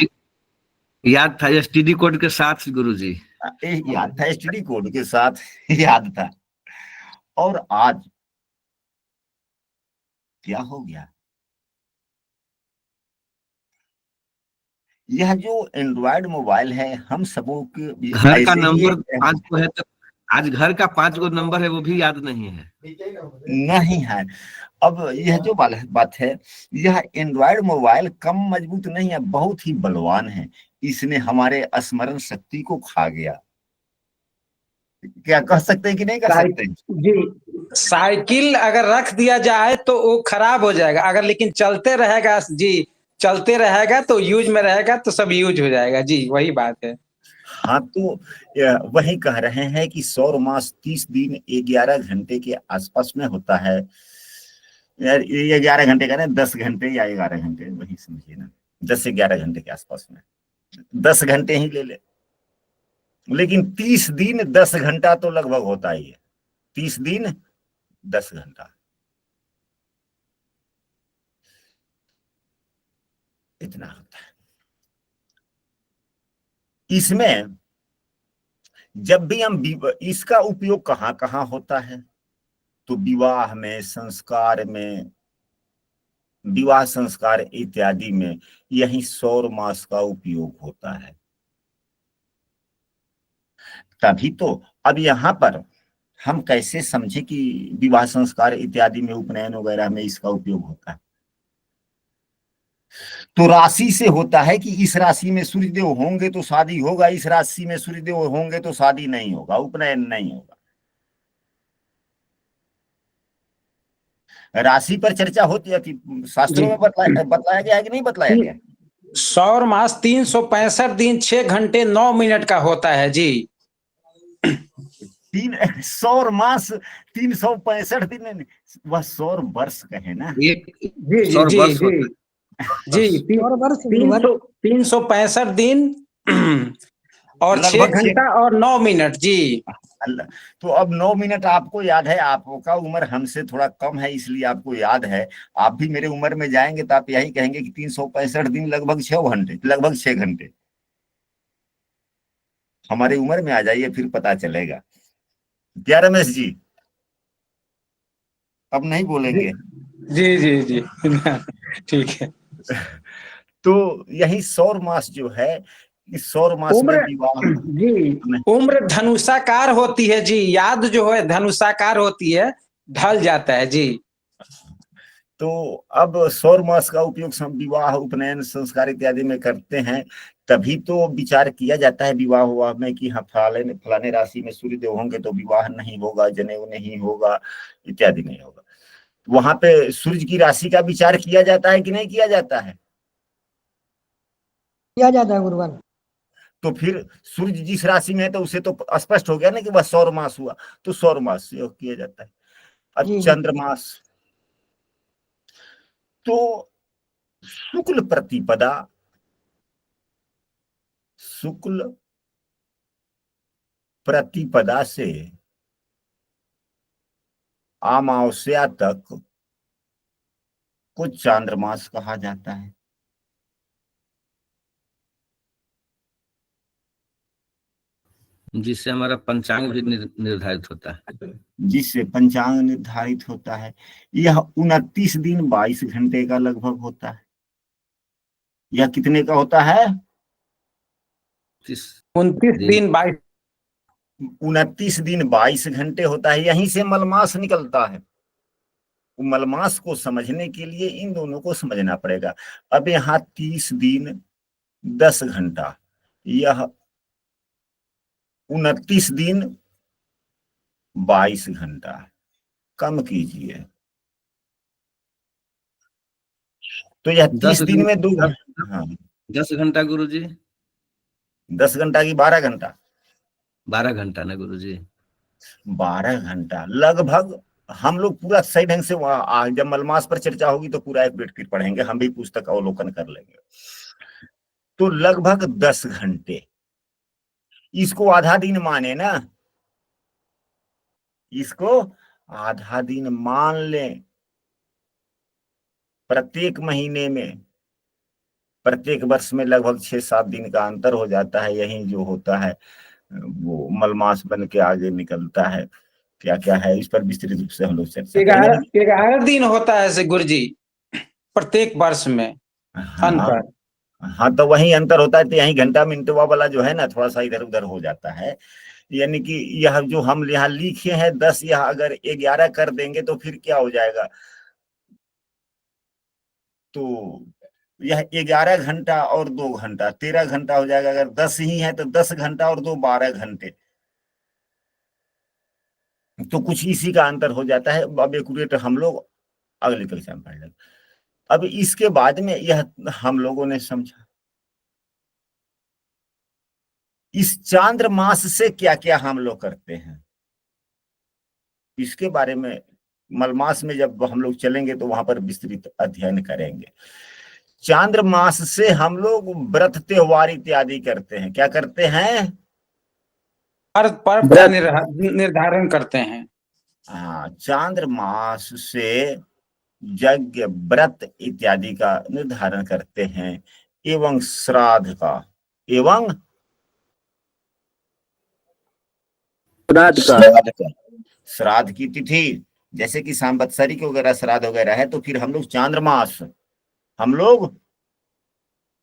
याद था एसटीडी कोड के साथ गुरुजी, याद था एसटीडी कोड के साथ याद था। और आज क्या हो गया, यह जो एंड्रॉयड मोबाइल है हम सबों के घर का नंबर 5 को है, तो आज घर का 5 को नंबर है वो भी याद नहीं है। अब यह जो बात है, यह एंड्रॉयड मोबाइल कम मजबूत नहीं है, बहुत ही बलवान है। इसने हमारे स्मरण शक्ति को खा गया। क्या कह सकते हैं कि नहीं कह सकते? जी, साइकिल अगर रख दिया जाए तो वो खराब हो जाएगा, अगर लेकिन चलते रहेगा जी, चलते रहेगा तो यूज में रहेगा तो सब यूज हो जाएगा जी, वही बात है। हाँ, तो वही कह रहे हैं कि सौर मास 30 दिन 11 घंटे के आसपास में होता है। यार ये 11 घंटे का नहीं, 10 घंटे या 11 घंटे, वही समझिए ना, 10 से 11 घंटे के आसपास में, 10 घंटे ही ले ले। लेकिन 30 दिन 10 घंटा तो लगभग होता ही है। 30 दिन 10 घंटा, इतना होता है। इसमें जब भी हम इसका उपयोग कहाँ कहाँ होता है, तो विवाह में, संस्कार में, विवाह संस्कार इत्यादि में यही सौर मास का उपयोग होता है। तभी तो अब यहाँ पर हम कैसे समझे कि विवाह संस्कार इत्यादि में, उपनयन वगैरह में इसका उपयोग होता है। तो राशि से होता है कि इस राशि में सूर्यदेव होंगे तो शादी होगा, इस राशि में सूर्यदेव होंगे तो शादी नहीं होगा, उपनयन नहीं होगा। राशि पर चर्चा होती है कि शास्त्रों में बतलाया गया है कि नहीं बतलाया गया? सौर मास 365 दिन 6 घंटे 9 मिनट का होता है जी। सौर मास 365 दिन, वह सौर वर्ष कहे ना, जी जी जी जी, 365 दिन और 6 घंटा और 9 मिनट जी। तो अब 9 मिनट आपको याद है, आपका उम्र हमसे थोड़ा कम है इसलिए आपको याद है। आप भी मेरे उम्र में जाएंगे तो आप यही कहेंगे कि 365 दिन लगभग 6 घंटे, लगभग 6 घंटे। हमारी उम्र में आ जाइए, फिर पता चलेगा। क्या रमेश जी, अब नहीं बोलेंगे? जी जी जी ठीक है। तो यही सौर मास जो है, इस सौर मास में उम्र विवाह जी, उम्र धनुषाकार होती है जी, याद जो है धनुषाकार होती है, ढल जाता है जी। तो अब सौर मास का उपयोग विवाह, उपनयन, संस्कार इत्यादि में करते हैं। तभी तो विचार किया जाता है विवाह हुआ में कि हाँ फलाने फलाने राशि में सूर्य देव होंगे तो विवाह नहीं होगा, जनेऊ नहीं होगा, इत्यादि नहीं होगा। वहां पे सूर्य की राशि का विचार किया जाता है कि नहीं किया जाता है? किया जाता है गुरुवार। तो फिर सूर्य जिस राशि में है तो उसे तो स्पष्ट हो गया ना कि वह सौर मास हुआ, तो सौर मास से किया जाता है। अब जी जी। चंद्रमास, तो शुक्ल प्रतिपदा, शुक्ल प्रतिपदा से अमावस्या तक को चांद्रमास कहा जाता है। जिससे हमारा पंचांग भी निर्धारित होता है। जिससे पंचांग निर्धारित होता है। यह 29 दिन 22 घंटे का लगभग होता है। यह कितने का होता है? 29 दिन 22। 29 दिन 22 घंटे होता है। यहीं से मलमास निकलता है। मलमास को समझने के लिए इन दोनों को समझना पड़ेगा। अब यहाँ 30 दिन 10 घंटा, यह 29 दिन 22 घंटा, कम कीजिए तो यह 30 दिन में 2 घंटा। हाँ 10 घंटा गुरु जी, 10 घंटा की 12 घंटा? 12 घंटा ना गुरु जी, 12 घंटा लगभग। हम लोग पूरा सही ढंग से वहां जब मलमास पर चर्चा होगी तो पूरा एक बैठ कर पढ़ेंगे, हम भी पुस्तक अवलोकन कर लेंगे। तो लगभग 10 घंटे, इसको आधा दिन माने ना, इसको आधा दिन मान लें। प्रत्येक महीने में, प्रत्येक वर्ष में लगभग 6-7 दिन का अंतर हो जाता है। यही जो होता है वो मलमास बन के आगे निकलता है। क्या क्या है इस पर विस्तृत रूप से हम लोग चर्चा करेंगे। 11 दिन होता है ऐसे गुरु जी, प्रत्येक वर्ष में हाँ अंतर। हाँ, तो वही अंतर होता है। तो यही घंटा मिनटवा वाला जो है ना, थोड़ा सा इधर उधर हो जाता है। यानी कि यह जो हम यहाँ लिखे हैं 10, यह अगर 11 कर देंगे तो फिर क्या हो जाएगा? तो यह 11 घंटा और 2 घंटा 13 घंटा हो जाएगा। अगर 10 ही है तो 10 घंटा और 2 12 घंटे। तो कुछ इसी का अंतर हो जाता है। अब एक्यूरेट हम लोग अगली कक्षा में पढ़ लेंगे। अब इसके बाद में यह हम लोगों ने समझा इस चांद्र मास से क्या क्या हम लोग करते हैं, इसके बारे में मलमास में जब हम लोग चलेंगे तो वहां पर विस्तृत अध्ययन करेंगे। चांद्र मास से हम लोग व्रत त्योहार इत्यादि करते हैं। क्या करते हैं? पर्व का निर्धारण करते हैं। हाँ, चांद्र मास से यज्ञ, व्रत इत्यादि का निर्धारण करते हैं, एवं श्राद्ध का, एवं श्राद्ध की तिथि, जैसे कि सांवत्सरिक वगैरह श्राद्ध वगैरह है तो फिर हम लोग चांद्रमास, हम लोग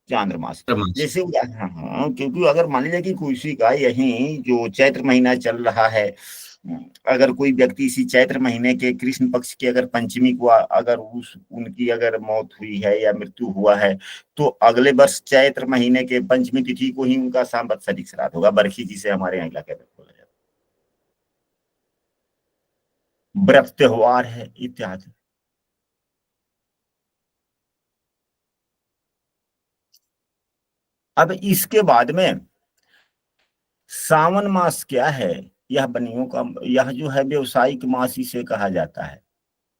चांद्रमास जैसे। हाँ हाँ, क्योंकि अगर मान लीजिए कि किसी का यही जो चैत्र महीना चल रहा है, अगर कोई व्यक्ति इसी चैत्र महीने के कृष्ण पक्ष की अगर पंचमी को अगर उनकी अगर मौत हुई है या मृत्यु हुआ है तो अगले वर्ष चैत्र महीने के पंचमी तिथि को ही उनका सांवत्सरिक श्राद्ध होगा। बरखी जिसे हमारे यहाँ इलाके में बोला जाता है। व्रत त्योहार है इत्यादि। अब इसके बाद में सावन मास क्या है? यह बनियों का, यह जो है व्यवसायिक मास इसे कहा जाता है।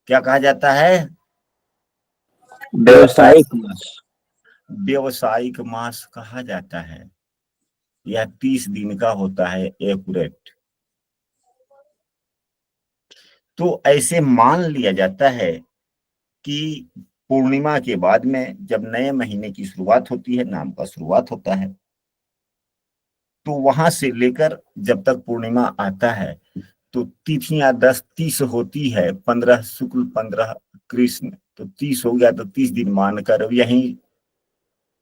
क्या कहा जाता है? व्यवसायिक मास। व्यवसायिक मास कहा जाता है। यह 30 दिन का होता है एक्यूरेट। तो ऐसे मान लिया जाता है कि पूर्णिमा के बाद में जब नए महीने की शुरुआत होती है, नाम का शुरुआत होता है, तो वहां से लेकर जब तक पूर्णिमा आता है तो तिथियां 10-30 होती है, 15 शुक्ल 15 कृष्ण, तो 30 हो गया, तो 30 दिन मानकर यही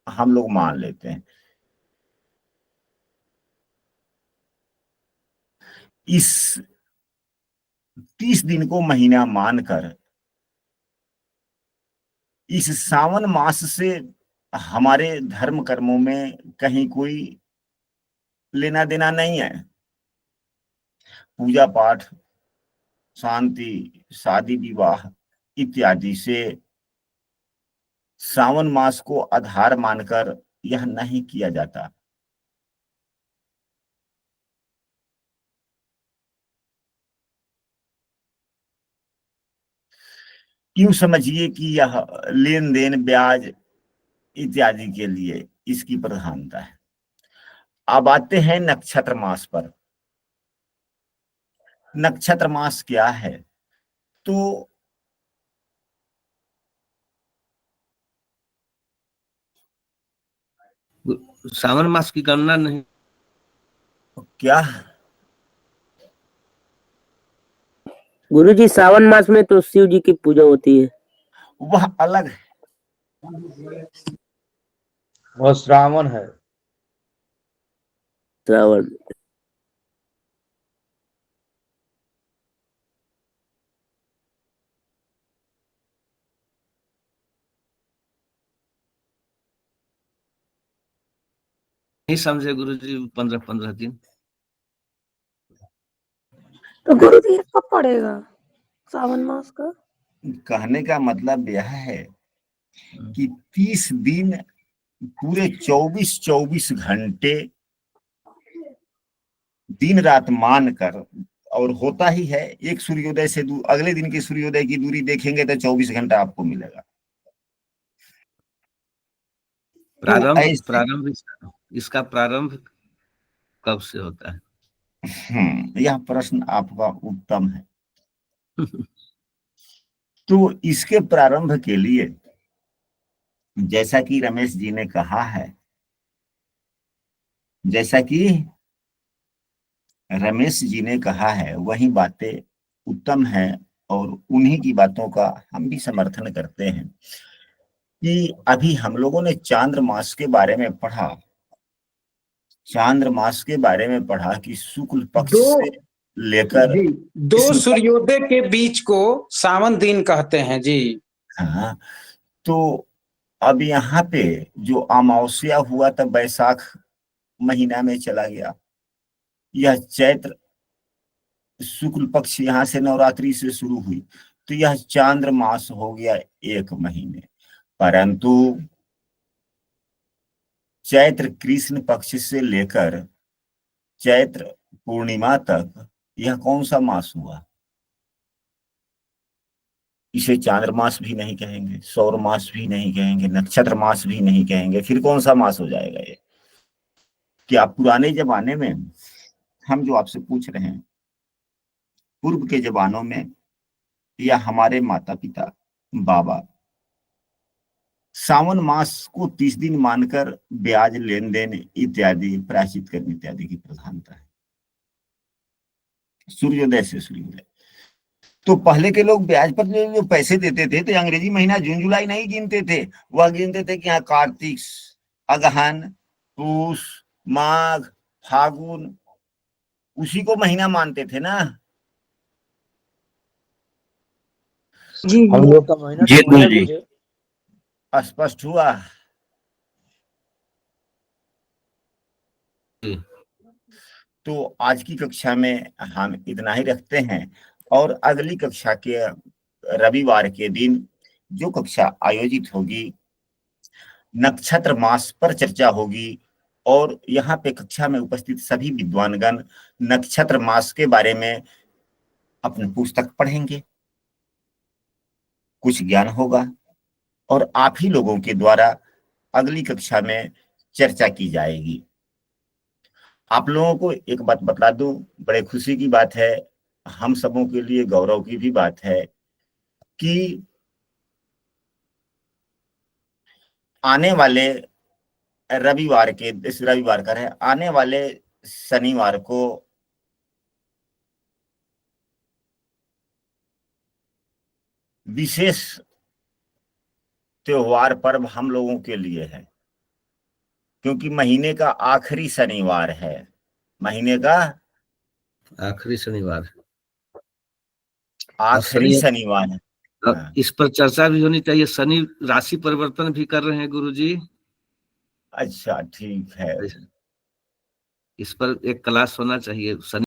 हम लोग मान लेते हैं। इस 30 दिन को महीना मानकर इस सावन मास से हमारे धर्म कर्मों में कहीं कोई लेना देना नहीं है। पूजा पाठ, शांति, शादी विवाह इत्यादि से सावन मास को आधार मानकर यह नहीं किया जाता। यूं समझिए कि यह लेन देन, ब्याज इत्यादि के लिए इसकी प्रधानता है। अब आते हैं नक्षत्र मास पर। नक्षत्र मास क्या है? तो सावन मास की गणना नहीं, क्या गुरुजी सावन मास में तो शिव जी की पूजा होती है। वह अलग है। वो श्रावण है। श्रावण नहीं समझे गुरुजी, 15-15 दिन। तो गुरुजी कब पड़ेगा सावन मास का? कहने का मतलब यह है कि 30 दिन पूरे 24 घंटे दिन रात मानकर, और होता ही है, एक सूर्योदय से अगले दिन के सूर्योदय की दूरी देखेंगे तो 24 घंटा आपको मिलेगा। प्रारंभ इसका प्रारंभ कब से होता है? यह प्रश्न आपका उत्तम है। तो इसके प्रारंभ के लिए जैसा कि रमेश जी ने कहा है, वही बातें उत्तम हैं और उन्हीं की बातों का हम भी समर्थन करते हैं कि अभी हम लोगों ने चांद्रमास के बारे में पढ़ा कि शुक्ल पक्ष से लेकर दो सूर्योदय के बीच को सावन दिन कहते हैं जी। हाँ, तो अब यहाँ पे जो अमावस्या हुआ तब बैसाख महीना में चला गया, यह चैत्र शुक्ल पक्ष यहाँ से नवरात्रि से शुरू हुई, तो यह चांद्र मास हो गया 1 महीने। परंतु चैत्र कृष्ण पक्ष से लेकर चैत्र पूर्णिमा तक यह कौन सा मास हुआ? इसे चांद्रमास भी नहीं कहेंगे, सौर मास भी नहीं कहेंगे, नक्षत्र मास भी नहीं कहेंगे, फिर कौन सा मास हो जाएगा ये? क्या पुराने जमाने में, हम जो आपसे पूछ रहे हैं, पूर्व के जमानों में या हमारे माता पिता बाबा सावन मास को 30 दिन मानकर ब्याज, लेन देन इत्यादि, प्रायश्चित कर्म इत्यादि की प्रधानता है, सूर्योदय से सूर्योदय। तो पहले के लोग ब्याज पर जो पैसे देते थे तो अंग्रेजी महीना जून जुलाई नहीं गिनते थे, वह गिनते थे कि यहाँ कार्तिक, अगहन, पूस, माघ, फागुन, उसी को महीना मानते थे ना। जी हम लोग का महीना जी तो है गुरुजी। मुझे। स्पष्ट हुआ? तो आज की कक्षा में हम इतना ही रखते हैं और अगली कक्षा के रविवार के दिन जो कक्षा आयोजित होगी, नक्षत्र मास पर चर्चा होगी और यहाँ पे कक्षा में उपस्थित सभी विद्वानगण नक्षत्र मास के बारे में अपनी पुस्तक पढ़ेंगे, कुछ ज्ञान होगा और आप ही लोगों के द्वारा अगली कक्षा में चर्चा की जाएगी। आप लोगों को एक बात बता दूं, बड़े खुशी की बात है, हम सबों के लिए गौरव की भी बात है कि आने वाले रविवार के, इस रविवार का है, आने वाले शनिवार को विशेष त्योहार पर्व हम लोगों के लिए है, क्योंकि महीने का आखिरी शनिवार है, महीने का आखिरी शनिवार आखिरी शनिवार है। हाँ। इस पर चर्चा भी होनी चाहिए। शनि राशि परिवर्तन भी कर रहे हैं गुरुजी। अच्छा, ठीक है। इस पर एक क्लास होना चाहिए। शनि